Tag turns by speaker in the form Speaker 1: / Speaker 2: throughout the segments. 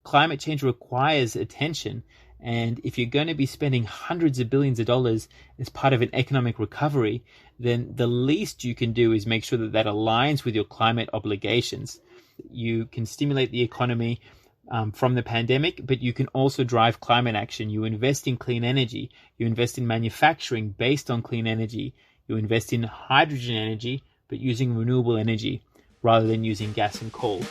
Speaker 1: climate change requires attention. And if you're going to be spending hundreds of billions of dollars as part of an economic recovery, then the least you can do is make sure that that aligns with your climate obligations. You can stimulate the economy from the pandemic, but you can also drive climate action. You invest in clean energy. You invest in manufacturing based on clean energy. You invest in hydrogen energy, but using renewable energy rather than using gas and coal.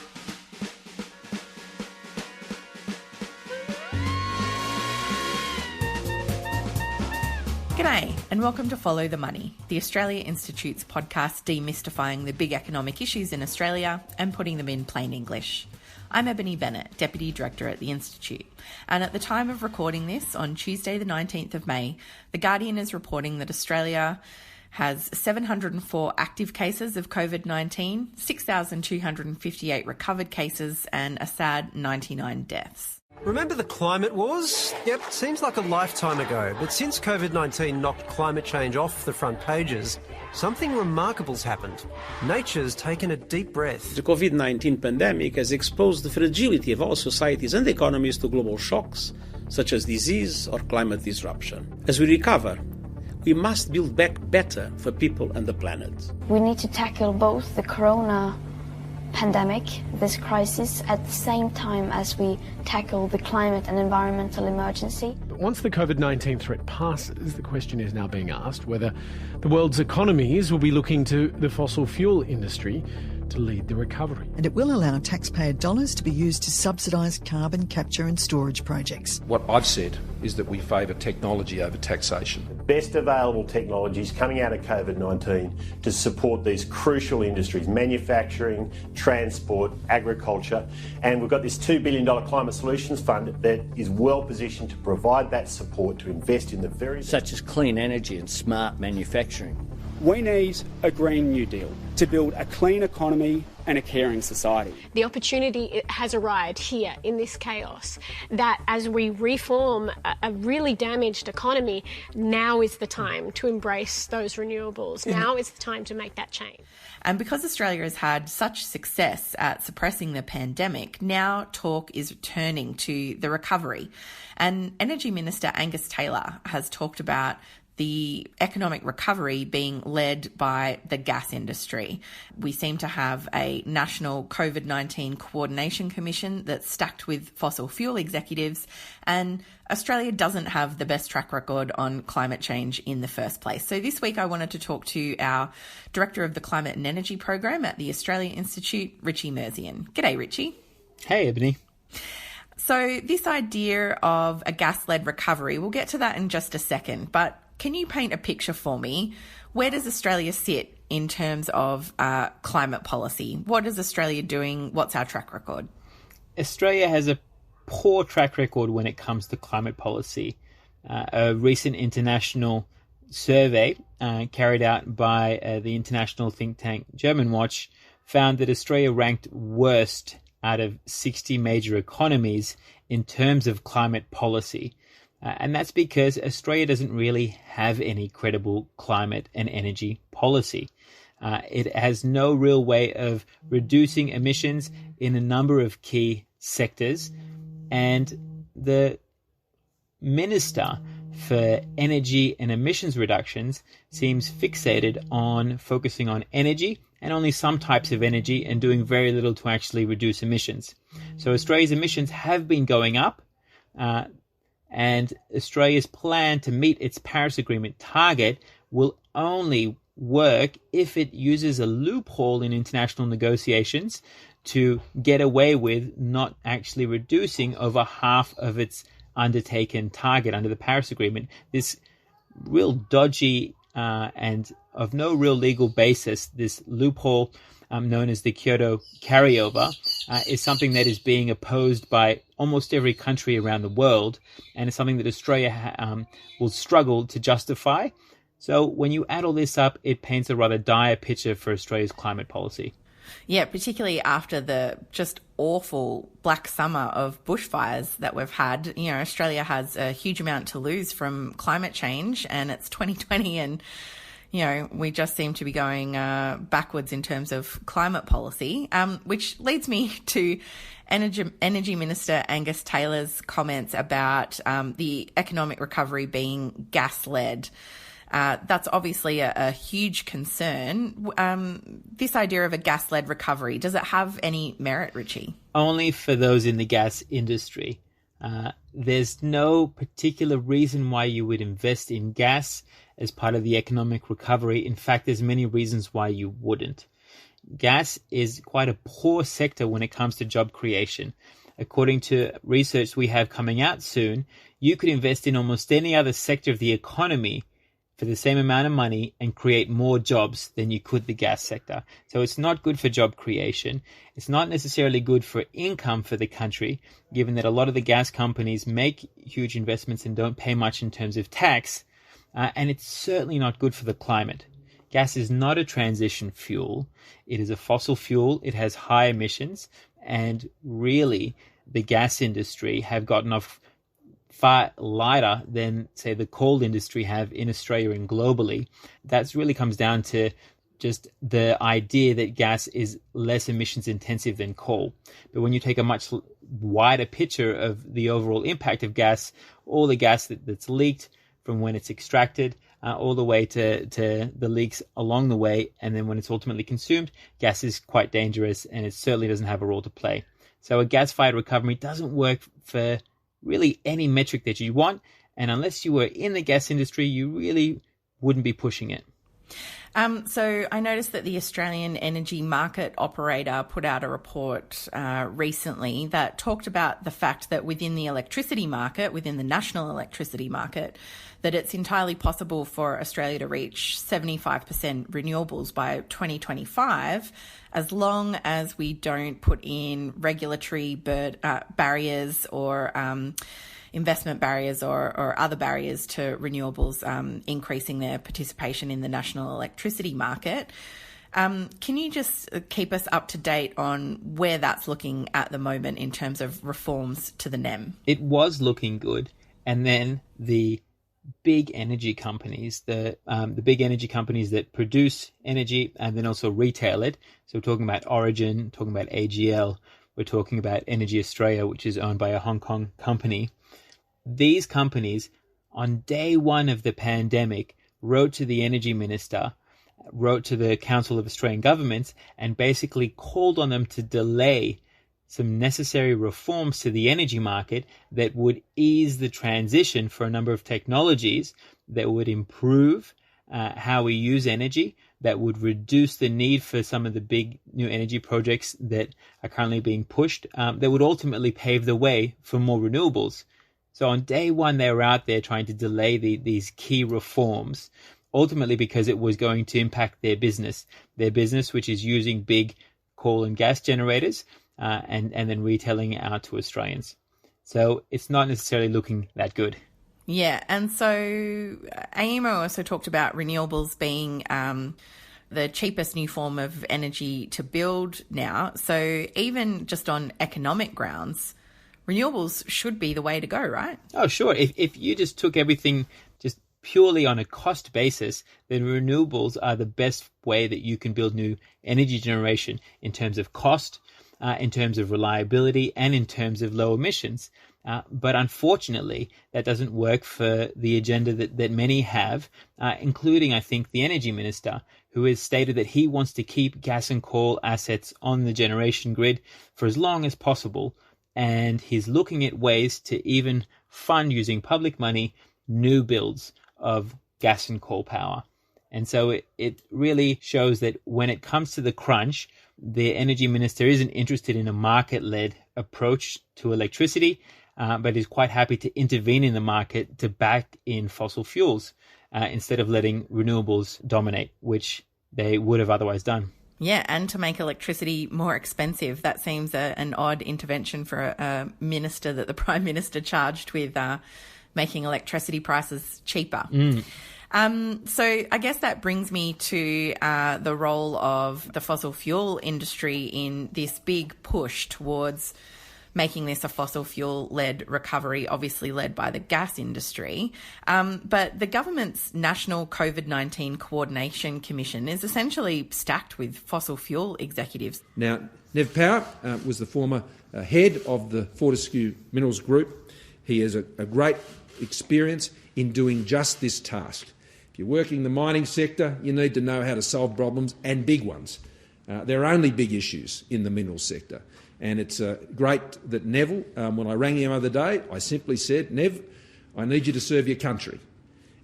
Speaker 2: G'day and welcome to Follow the Money, the Australia Institute's podcast demystifying the big economic issues in Australia and putting them in plain English. I'm Ebony Bennett, Deputy Director at the Institute, and at the time of recording this, on Tuesday the 19th of May, The Guardian is reporting that Australia has 704 active cases of COVID-19, 6,258 recovered cases and a sad 99 deaths.
Speaker 3: Remember the climate wars? Yep, seems like a lifetime ago, but since COVID-19 knocked climate change off the front pages, something remarkable's happened. Nature's taken a deep breath.
Speaker 4: The COVID-19 pandemic has exposed the fragility of all societies and economies to global shocks, such as disease or climate disruption. As we recover, we must build back better for people and the planet.
Speaker 5: We need to tackle both the corona pandemic, this crisis, at the same time as we tackle the climate and environmental emergency.
Speaker 6: But once the COVID-19 threat passes, the question is now being asked whether the world's economies will be looking to the fossil fuel industry to lead the recovery.
Speaker 7: And it will allow taxpayer dollars to be used to subsidise carbon capture and storage projects.
Speaker 8: What I've said is that we favour technology over taxation.
Speaker 9: Best available technologies coming out of COVID-19 to support these crucial industries, manufacturing, transport, agriculture. And we've got this $2 billion Climate Solutions Fund that is well positioned to provide that support to invest in the very...
Speaker 10: such as clean energy and smart manufacturing.
Speaker 11: We need a Green New Deal to build a clean economy and a caring society.
Speaker 12: The opportunity has arrived here in this chaos that as we reform a really damaged economy, now is the time to embrace those renewables. Now is the time to make that change.
Speaker 2: And because Australia has had such success at suppressing the pandemic, now talk is turning to the recovery. And Energy Minister Angus Taylor has talked about the economic recovery being led by the gas industry. We seem to have a national COVID-19 coordination commission that's stacked with fossil fuel executives, and Australia doesn't have the best track record on climate change in the first place. So this week I wanted to talk to our Director of the Climate and Energy Program at the Australia Institute, Richie Merzian. G'day, Richie.
Speaker 1: Hey, Ebony.
Speaker 2: So this idea of a gas-led recovery, we'll get to that in just a second, but can you paint a picture for me? Where does Australia sit in terms of climate policy? What is Australia doing? What's our track record?
Speaker 1: Australia has a poor track record when it comes to climate policy. A recent international survey carried out by the international think tank Germanwatch found that Australia ranked worst out of 60 major economies in terms of climate policy. And that's because Australia doesn't really have any credible climate and energy policy. It has no real way of reducing emissions in a number of key sectors. And the Minister for Energy and Emissions Reductions seems fixated on focusing on energy and only some types of energy and doing very little to actually reduce emissions. So Australia's emissions have been going up. And Australia's plan to meet its Paris Agreement target will only work if it uses a loophole in international negotiations to get away with not actually reducing over half of its undertaken target under the Paris Agreement. This real dodgy and of no real legal basis, this loophole known as the Kyoto carryover, is something that is being opposed by almost every country around the world, and it's something that Australia will struggle to justify. So when you add all this up, it paints a rather dire picture for Australia's climate policy.
Speaker 2: Yeah, particularly after the just awful black summer of bushfires that we've had. You know, Australia has a huge amount to lose from climate change, and it's 2020 and we just seem to be going backwards in terms of climate policy, which leads me to Energy Minister Angus Taylor's comments about the economic recovery being gas-led. That's obviously a huge concern. This idea of a gas-led recovery, does it have any merit, Richie?
Speaker 1: Only for those in the gas industry. There's no particular reason why you would invest in gas as part of the economic recovery. In fact, there's many reasons why you wouldn't. Gas is quite a poor sector when it comes to job creation. According to research we have coming out soon, you could invest in almost any other sector of the economy for the same amount of money and create more jobs than you could the gas sector. So it's not good for job creation. It's not necessarily good for income for the country, given that a lot of the gas companies make huge investments and don't pay much in terms of tax. And it's certainly not good for the climate. Gas is not a transition fuel. It is a fossil fuel. It has high emissions. And really, the gas industry have gotten off far lighter than, say, the coal industry have in Australia and globally. That really comes down to just the idea that gas is less emissions intensive than coal. But when you take a much wider picture of the overall impact of gas, all the gas that's leaked from when it's extracted, all the way to the leaks along the way, and then when it's ultimately consumed, gas is quite dangerous and it certainly doesn't have a role to play. So a gas-fired recovery doesn't work for really any metric that you want, and unless you were in the gas industry, you really wouldn't be pushing it.
Speaker 2: So I noticed that the Australian Energy Market Operator put out a report recently that talked about the fact that within the electricity market, within the national electricity market, that it's entirely possible for Australia to reach 75% renewables by 2025, as long as we don't put in regulatory barriers or investment barriers or other barriers to renewables increasing their participation in the national electricity market. Can you just keep us up to date on where that's looking at the moment in terms of reforms to the NEM?
Speaker 1: It was looking good, and then the big energy companies, the big energy companies that produce energy and then also retail it. So we're talking about Origin, talking about AGL, we're talking about Energy Australia, which is owned by a Hong Kong company. These companies, on day one of the pandemic, wrote to the Energy Minister, wrote to the Council of Australian Governments, and basically called on them to delay some necessary reforms to the energy market that would ease the transition for a number of technologies that would improve how we use energy, that would reduce the need for some of the big new energy projects that are currently being pushed, that would ultimately pave the way for more renewables. So on day one, they were out there trying to delay these key reforms, ultimately because it was going to impact their business, which is using big coal and gas generators, and then retailing it out to Australians. So it's not necessarily looking that good.
Speaker 2: Yeah, and so AEMO also talked about renewables being the cheapest new form of energy to build now. So even just on economic grounds, renewables should be the way to go, right?
Speaker 1: Oh, sure. If you just took everything just purely on a cost basis, then renewables are the best way that you can build new energy generation in terms of cost, in terms of reliability, and in terms of low emissions. But unfortunately, that doesn't work for the agenda that many have, including, I think, the Energy Minister, who has stated that he wants to keep gas and coal assets on the generation grid for as long as possible. And he's looking at ways to even fund, using public money, new builds of gas and coal power. And so it really shows that when it comes to the crunch, the Energy Minister isn't interested in a market-led approach to electricity, but is quite happy to intervene in the market to back in fossil fuels instead of letting renewables dominate, which they would have otherwise done.
Speaker 2: Yeah, and to make electricity more expensive. That seems an odd intervention for a minister that the Prime Minister charged with making electricity prices cheaper. So I guess that brings me to the role of the fossil fuel industry in this big push towards making this a fossil fuel-led recovery, obviously led by the gas industry. But the government's National COVID-19 Coordination Commission is essentially stacked with fossil fuel executives.
Speaker 8: Now, Nev Power was the former head of the Fortescue Minerals Group. He has a great experience in doing just this task. If you're working in the mining sector, you need to know how to solve problems, and big ones. There are only big issues in the minerals sector. And it's great that Neville, when I rang him the other day, I simply said, Nev, I need you to serve your country.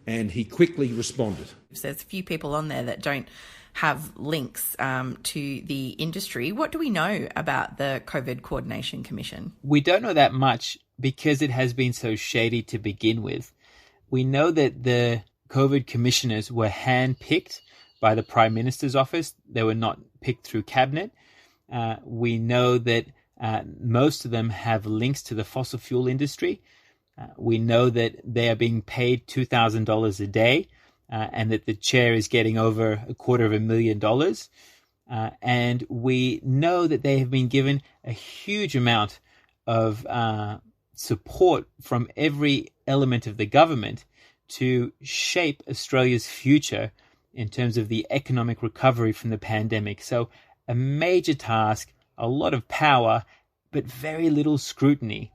Speaker 8: And he quickly responded.
Speaker 2: There's a few people on there that don't have links to the industry. What do we know about the COVID Coordination Commission?
Speaker 1: We don't know that much because it has been so shady to begin with. We know that the COVID commissioners were hand-picked by the Prime Minister's office. They were not picked through cabinet. We know that most of them have links to the fossil fuel industry. We know that they are being paid $2,000 a day and that the chair is getting over $250,000. And we know that they have been given a huge amount of support from every element of the government to shape Australia's future in terms of the economic recovery from the pandemic. So a major task, a lot of power, but very little scrutiny.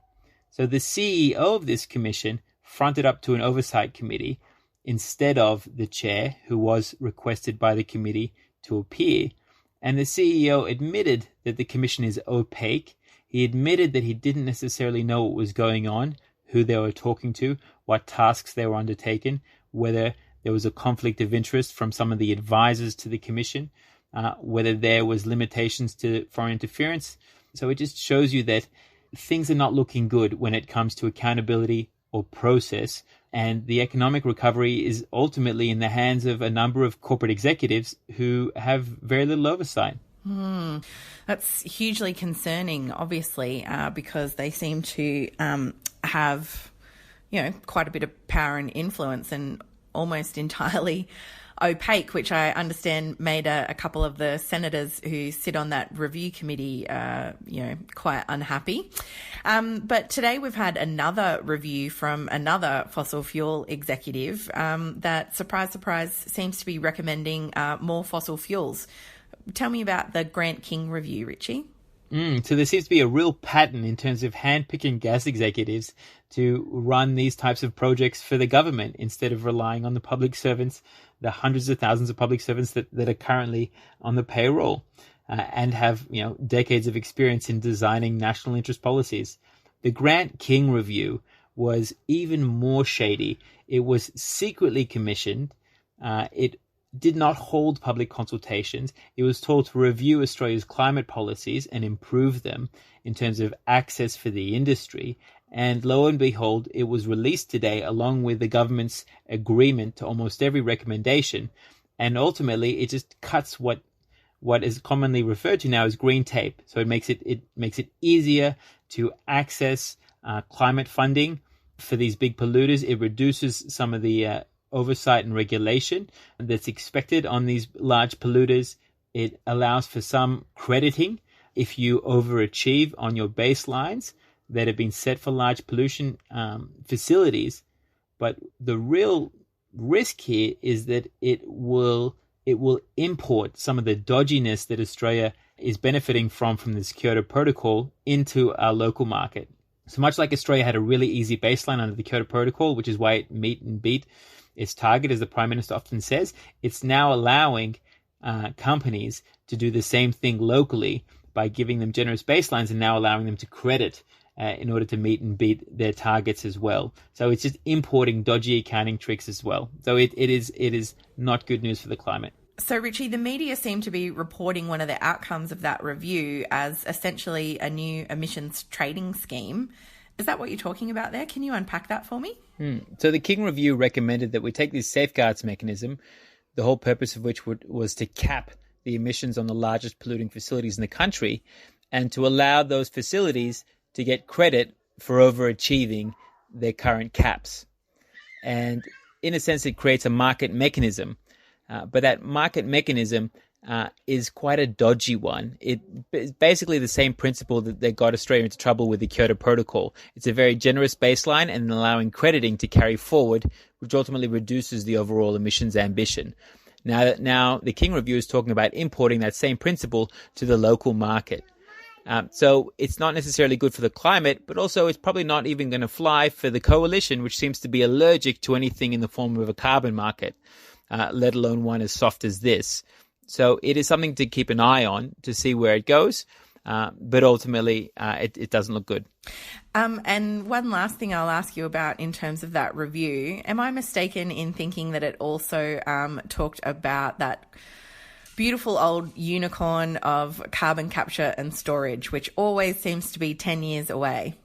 Speaker 1: So the CEO of this commission fronted up to an oversight committee instead of the chair, who was requested by the committee to appear. And the CEO admitted that the commission is opaque. He admitted that he didn't necessarily know what was going on, who they were talking to, what tasks they were undertaking, whether there was a conflict of interest from some of the advisors to the commission, whether there was limitations to foreign interference. So it just shows you that things are not looking good when it comes to accountability or process. And the economic recovery is ultimately in the hands of a number of corporate executives who have very little oversight.
Speaker 2: That's hugely concerning, obviously, because they seem to have, quite a bit of power and influence and almost entirely opaque, which I understand made a couple of the senators who sit on that review committee, quite unhappy. But today we've had another review from another fossil fuel executive that, surprise, surprise, seems to be recommending more fossil fuels. Tell me about the Grant King review, Richie.
Speaker 1: So there seems to be a real pattern in terms of handpicking gas executives to run these types of projects for the government instead of relying on the public servants, the hundreds of thousands of public servants that are currently on the payroll and have decades of experience in designing national interest policies. The Grant King review was even more shady. It was secretly commissioned. It did not hold public consultations. It was told to review Australia's climate policies and improve them in terms of access for the industry. And lo and behold, it was released today along with the government's agreement to almost every recommendation. And ultimately, it just cuts what is commonly referred to now as green tape. So it makes it easier to access climate funding for these big polluters. It reduces some of the oversight and regulation that's expected on these large polluters. It allows for some crediting if you overachieve on your baselines that have been set for large pollution facilities. But the real risk here is that it will import some of the dodginess that Australia is benefiting from this Kyoto Protocol into our local market. So much like Australia had a really easy baseline under the Kyoto Protocol, which is why it meet and beat its target, as the Prime Minister often says, it's now allowing companies to do the same thing locally by giving them generous baselines and now allowing them to credit in order to meet and beat their targets as well. So it's just importing dodgy accounting tricks as well. So it is not good news for the climate.
Speaker 2: So, Richie, the media seem to be reporting one of the outcomes of that review as essentially a new emissions trading scheme. Is that what you're talking about there? Can you unpack that for me?
Speaker 1: So the King Review recommended that we take this safeguards mechanism, the whole purpose of which was to cap the emissions on the largest polluting facilities in the country and to allow those facilities to get credit for overachieving their current caps. And in a sense, it creates a market mechanism. But that market mechanism is quite a dodgy one. It's basically the same principle that got Australia into trouble with the Kyoto Protocol. It's a very generous baseline and allowing crediting to carry forward, which ultimately reduces the overall emissions ambition. Now the King Review is talking about importing that same principle to the local market. So it's not necessarily good for the climate, but also it's probably not even going to fly for the coalition, which seems to be allergic to anything in the form of a carbon market, let alone one as soft as this. So it is something to keep an eye on to see where it goes. But ultimately, it doesn't look good.
Speaker 2: And one last thing I'll ask you about in terms of that review. Am I mistaken in thinking that it also talked about that beautiful old unicorn of carbon capture and storage, which always seems to be 10 years away?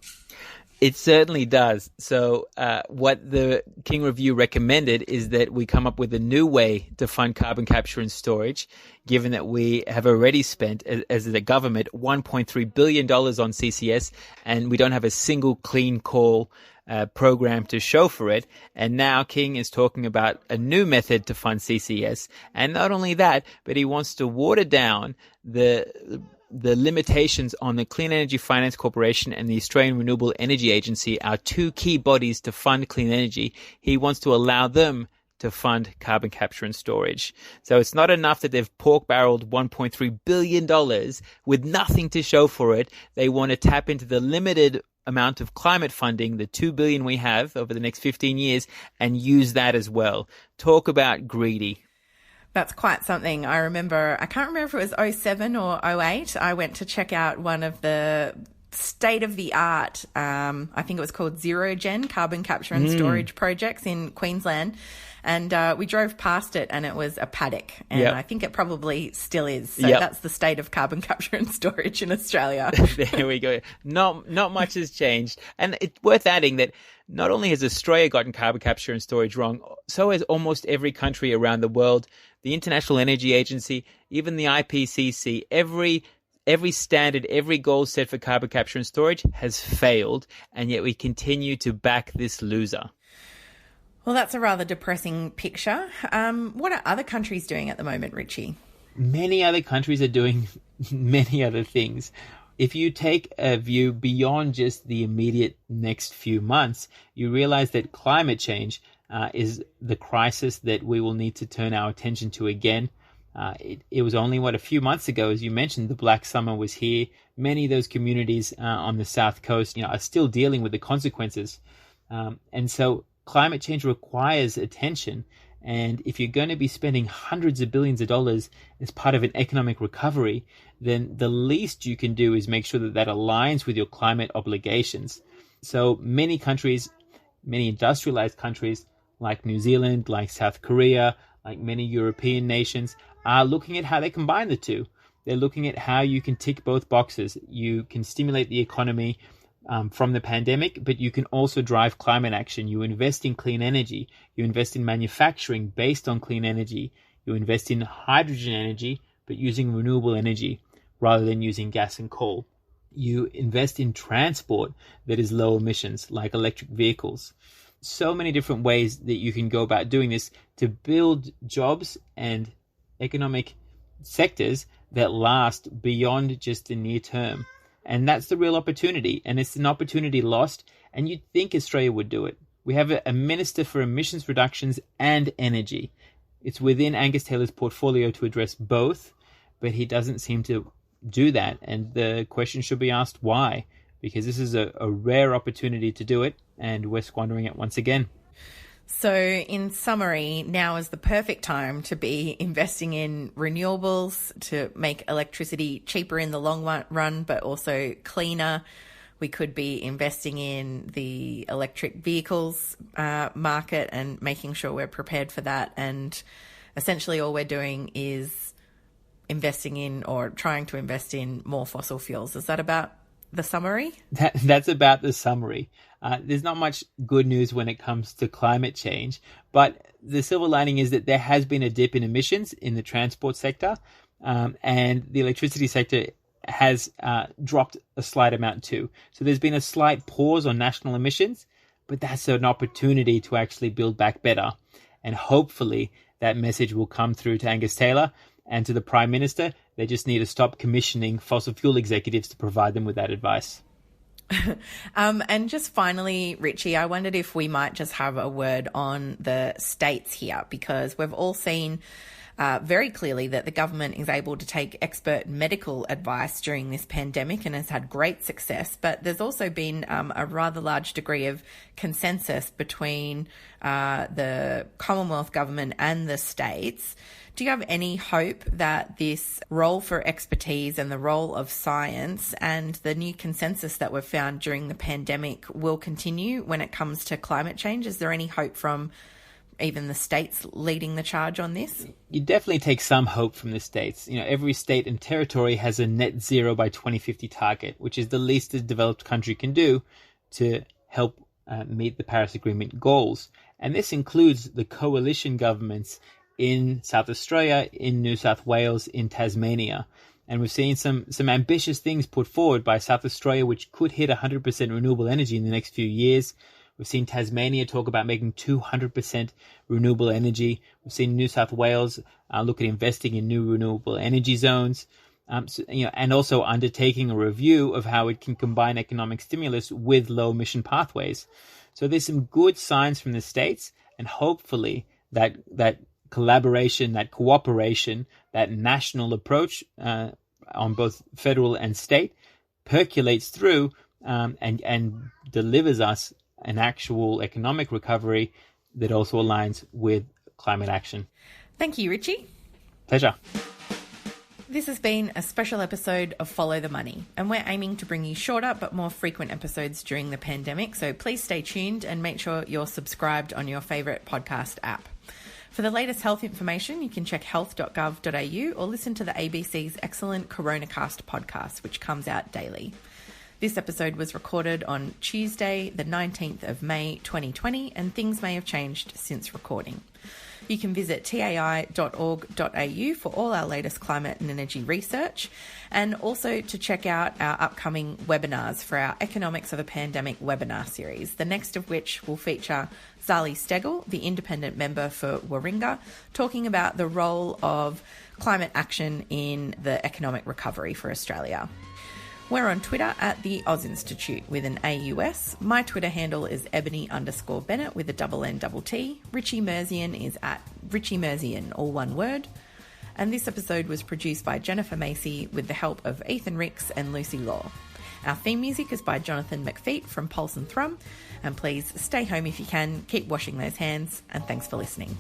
Speaker 1: It certainly does. So what the King Review recommended is that we come up with a new way to fund carbon capture and storage, given that we have already spent, as the government, $1.3 billion on CCS, and we don't have a single clean coal program to show for it. And now King is talking about a new method to fund CCS. And not only that, but he wants to water down the limitations on the Clean Energy Finance Corporation and the Australian Renewable Energy Agency, our two key bodies to fund clean energy. He wants to allow them to fund carbon capture and storage. So it's not enough that they've pork-barreled $1.3 billion with nothing to show for it. They want to tap into the limited amount of climate funding, the $2 billion we have over the next 15 years, and use that as well. Talk about greedy.
Speaker 2: That's quite something. I remember, I can't remember if it was 07 or 08. I went to check out one of the state-of-the-art, I think it was called Zero Gen carbon capture and storage projects in Queensland. And we drove past it and it was a paddock. And I think it probably still is. So that's the state of carbon capture and storage in Australia.
Speaker 1: There we go. Not much has changed. And it's worth adding that not only has Australia gotten carbon capture and storage wrong, so has almost every country around the world. The International Energy Agency, even the IPCC, every standard, every goal set for carbon capture and storage has failed, and yet we continue to back this loser.
Speaker 2: Well, that's a rather depressing picture. What are other countries doing at the moment, Richie?
Speaker 1: Many other countries are doing many other things. If you take a view beyond just the immediate next few months, you realize that climate change is the crisis that we will need to turn our attention to again. It was only, a few months ago, as you mentioned, the Black Summer was here. Many of those communities on the South Coast, are still dealing with the consequences. And so climate change requires attention. And if you're going to be spending hundreds of billions of dollars as part of an economic recovery, then the least you can do is make sure that aligns with your climate obligations. So many countries, many industrialized countries like New Zealand, like South Korea, like many European nations, are looking at how they combine the two. They're looking at how you can tick both boxes. You can stimulate the economy from the pandemic, but you can also drive climate action. You invest in clean energy. You invest in manufacturing based on clean energy. You invest in hydrogen energy, but using renewable energy rather than using gas and coal. You invest in transport that is low emissions, like electric vehicles. So many different ways that you can go about doing this to build jobs and economic sectors that last beyond just the near term. And that's the real opportunity. And it's an opportunity lost. And you'd think Australia would do it. We have a Minister for Emissions Reductions and Energy. It's within Angus Taylor's portfolio to address both, but he doesn't seem to do that. And the question should be asked why, because this is a rare opportunity to do it, and we're squandering it once again.
Speaker 2: So in summary, now is the perfect time to be investing in renewables to make electricity cheaper in the long run, but also cleaner. We could be investing in the electric vehicles market and making sure we're prepared for that. And essentially all we're doing is investing in or trying to invest in more fossil fuels. Is that about the summary?
Speaker 1: That's about the summary. There's not much good news when it comes to climate change, but the silver lining is that there has been a dip in emissions in the transport sector, and the electricity sector has dropped a slight amount too. So there's been a slight pause on national emissions, but that's an opportunity to actually build back better. And hopefully that message will come through to Angus Taylor, And to the Prime Minister, they just need to stop commissioning fossil fuel executives to provide them with that advice.
Speaker 2: And just finally, Richie, I wondered if we might just have a word on the states here, because we've all seen very clearly that the government is able to take expert medical advice during this pandemic and has had great success. But there's also been a rather large degree of consensus between the Commonwealth government and the states. Do you have any hope that this role for expertise and the role of science and the new consensus that we've found during the pandemic will continue when it comes to climate change? Is there any hope from even the states leading the charge on this?
Speaker 1: You definitely take some hope from the states. Every state and territory has a net zero by 2050 target, which is the least a developed country can do to help meet the Paris Agreement goals. And this includes the coalition governments in South Australia, in New South Wales, in Tasmania. And we've seen some ambitious things put forward by South Australia, which could hit 100% renewable energy in the next few years. We've seen Tasmania talk about making 200% renewable energy. We've seen New South Wales look at investing in new renewable energy zones, and also undertaking a review of how it can combine economic stimulus with low emission pathways. So there's some good signs from the states, and hopefully that collaboration, that cooperation, that national approach on both federal and state percolates through and delivers us an actual economic recovery that also aligns with climate action.
Speaker 2: Thank you, Richie.
Speaker 1: Pleasure.
Speaker 2: This has been a special episode of Follow the Money, and we're aiming to bring you shorter but more frequent episodes during the pandemic, so please stay tuned and make sure you're subscribed on your favourite podcast app. For the latest health information, you can check health.gov.au or listen to the ABC's excellent CoronaCast podcast, which comes out daily. This episode was recorded on Tuesday, the 19th of May 2020, and things may have changed since recording. You can visit tai.org.au for all our latest climate and energy research, and also to check out our upcoming webinars for our Economics of a Pandemic webinar series, the next of which will feature Zali Stegel, the independent member for Warringah, talking about the role of climate action in the economic recovery for Australia. We're on Twitter at the Oz Institute with an AUS. My Twitter handle is Ebony_Bennett with a NNT. Richie Merzian is at Richie Merzian, all one word. And this episode was produced by Jennifer Macey with the help of Ethan Ricks and Lucy Law. Our theme music is by Jonathan McFeat from Pulse and Thrum. And please stay home if you can, keep washing those hands, and thanks for listening.